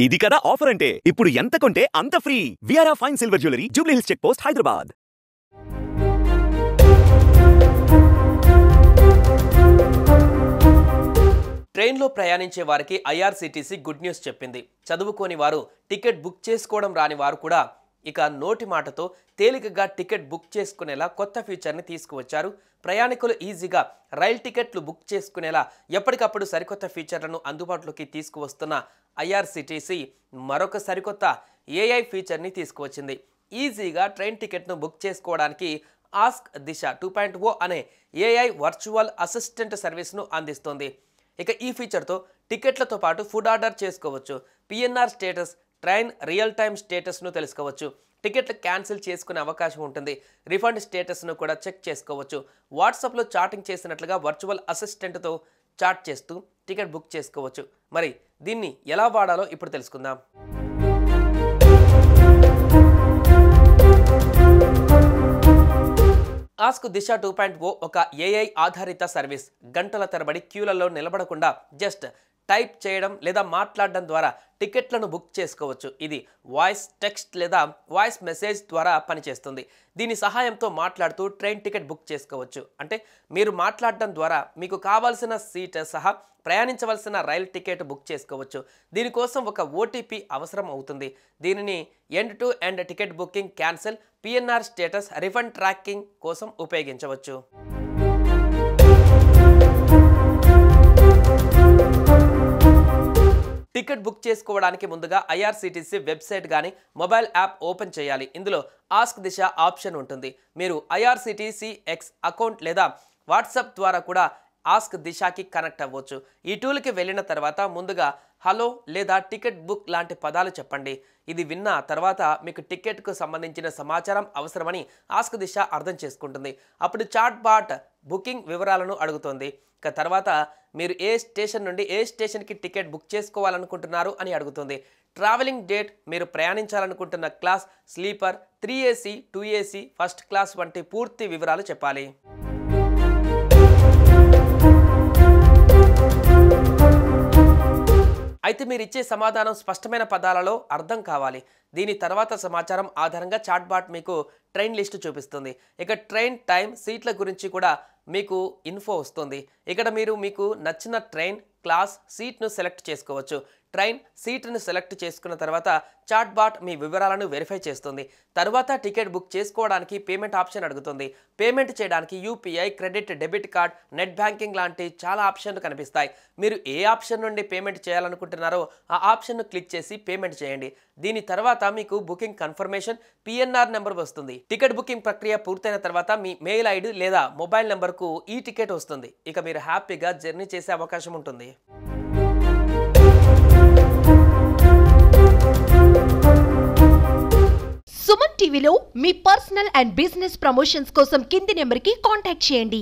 ఇది కదా ఆఫర్ అంటే ఇప్పుడు ఎంత కొంటే అంత ఫ్రీ విఆర్ఆ fine silver jewellery Jubilee Hills check post Hyderabad. ట్రైన్లో ప్రయాణించే వారికి ఐఆర్సీటీసీ గుడ్ న్యూస్ చెప్పింది. చదువుకోని వారు టికెట్ బుక్ చేసుకోవడం రాని వారు కూడా ఇక నోటి మాటతో తేలికగా టికెట్ బుక్ చేసుకునేలా కొత్త ఫీచర్ని తీసుకువచ్చారు. ప్రయాణికులు ఈజీగా రైల్ టికెట్లు బుక్ చేసుకునేలా ఎప్పటికప్పుడు సరికొత్త ఫీచర్లను అందుబాటులోకి తీసుకువస్తున్న ఐఆర్సీటీసీ మరొక సరికొత్త ఏఐ ఫీచర్ని తీసుకువచ్చింది. ఈజీగా ట్రైన్ టికెట్ను బుక్ చేసుకోవడానికి ఆస్క్ దిశ 2.0 అనే ఏఐ వర్చువల్ అసిస్టెంట్ సర్వీస్ను అందిస్తోంది. ఇక ఈ ఫీచర్తో టికెట్లతో పాటు ఫుడ్ ఆర్డర్ చేసుకోవచ్చు, PNR status, train real time స్టేటస్ను తెలుసుకోవచ్చు, టికెట్లు క్యాన్సిల్ చేసుకునే అవకాశం ఉంటుంది, రిఫండ్ స్టేటస్ను కూడా చెక్ చేసుకోవచ్చు. వాట్సాప్లో చాటింగ్ చేసినట్లుగా వర్చువల్ అసిస్టెంట్తో చాట్ చేస్తూ టికెట్ బుక్ చేసుకోవచ్చు. మరి దీన్ని ఎలా వాడాలో ఇప్పుడు తెలుసుకుందాం. ఆస్క్ దిశ 2.0 ఒక ఏఐ ఆధారిత సర్వీస్. గంటల తరబడి క్యూలలో నిలబడకుండా జస్ట్ టైప్ చేయడం లేదా మాట్లాడడం ద్వారా టికెట్లను బుక్ చేసుకోవచ్చు. ఇది వాయిస్, టెక్స్ట్ లేదా వాయిస్ మెసేజ్ ద్వారా పనిచేస్తుంది. దీని సహాయంతో మాట్లాడుతూ ట్రైన్ టికెట్ బుక్ చేసుకోవచ్చు. అంటే మీరు మాట్లాడడం ద్వారా మీకు కావాల్సిన సీట్ సహా ప్రయాణించవలసిన రైలు టికెట్ బుక్ చేసుకోవచ్చు. దీనికోసం ఒక ఓటీపీ అవసరం అవుతుంది. దీనిని end to end ticket booking, cancel, PNR status, refund tracking కోసం ఉపయోగించవచ్చు. టికెట్ బుక్ చేసుకోవడానికి ముందుగా ఐఆర్సీటీసీ వెబ్సైట్ కానీ మొబైల్ యాప్ ఓపెన్ చేయాలి. ఇందులో ఆస్క్ దిశ ఆప్షన్ ఉంటుంది. మీరు ఐఆర్సీటీసీ ఎక్స్ అకౌంట్ లేదా వాట్సాప్ ద్వారా కూడా ఆస్క్ దిశకి కనెక్ట్ అవ్వచ్చు. ఈ టూల్కి వెళ్ళిన తర్వాత ముందుగా హలో లేదా టికెట్ బుక్ లాంటి పదాలు చెప్పండి. ఇది విన్న తర్వాత మీకు టికెట్కు సంబంధించిన సమాచారం అవసరమని ఆస్క్ దిశ అర్థం చేసుకుంటుంది. అప్పుడు చాట్ బాట్ బుకింగ్ వివరాలను అడుగుతుంది. ఇక తర్వాత మీరు ఏ స్టేషన్ నుండి ఏ స్టేషన్కి టికెట్ బుక్ చేసుకోవాలనుకుంటున్నారు అని అడుగుతుంది. ట్రావెలింగ్ డేట్, మీరు ప్రయాణించాలనుకుంటున్న class, sleeper, 3AC, 2AC, first class వంటి పూర్తి వివరాలు చెప్పాలి. అయితే మీరు ఇచ్చే సమాధానం స్పష్టమైన పదాలలో అర్థం కావాలి. దీని తర్వాత సమాచారం ఆధారంగా చాట్ బాట్ మీకు ట్రైన్ లిస్టు చూపిస్తుంది. ఇక ట్రైన్ టైం, సీట్ల గురించి కూడా మీకు ఇన్ఫో వస్తుంది. ఇక్కడ మీరు మీకు నచ్చిన ట్రైన్, క్లాస్, సీట్ను సెలెక్ట్ చేసుకోవచ్చు. ట్రైన్ సీట్ను సెలెక్ట్ చేసుకున్న తర్వాత చాట్ బాట్ మీ వివరాలను వెరిఫై చేస్తుంది. తర్వాత టికెట్ బుక్ చేసుకోవడానికి పేమెంట్ ఆప్షన్ అడుగుతుంది. పేమెంట్ చేయడానికి UPI, credit, debit card, net banking లాంటి చాలా ఆప్షన్లు కనిపిస్తాయి. మీరు ఏ ఆప్షన్ నుండి పేమెంట్ చేయాలనుకుంటున్నారో ఆ ఆప్షన్ను క్లిక్ చేసి పేమెంట్ చేయండి. దీని తర్వాత మీకు బుకింగ్ కన్ఫర్మేషన్, పిఎన్ఆర్ నెంబర్ వస్తుంది. టికెట్ బుకింగ్ ప్రక్రియ పూర్తయిన తర్వాత మీ మెయిల్ ఐడి లేదా మొబైల్ నెంబర్కు ఈ టికెట్ వస్తుంది. ఇక మీరు హ్యాపీగా జర్నీ చేసే అవకాశం ఉంటుంది. సుమన్ టీవీలో మీ పర్సనల్ అండ్ బిజినెస్ ప్రమోషన్స్ కోసం కింది నెంబర్కి కాంటాక్ట్ చేయండి.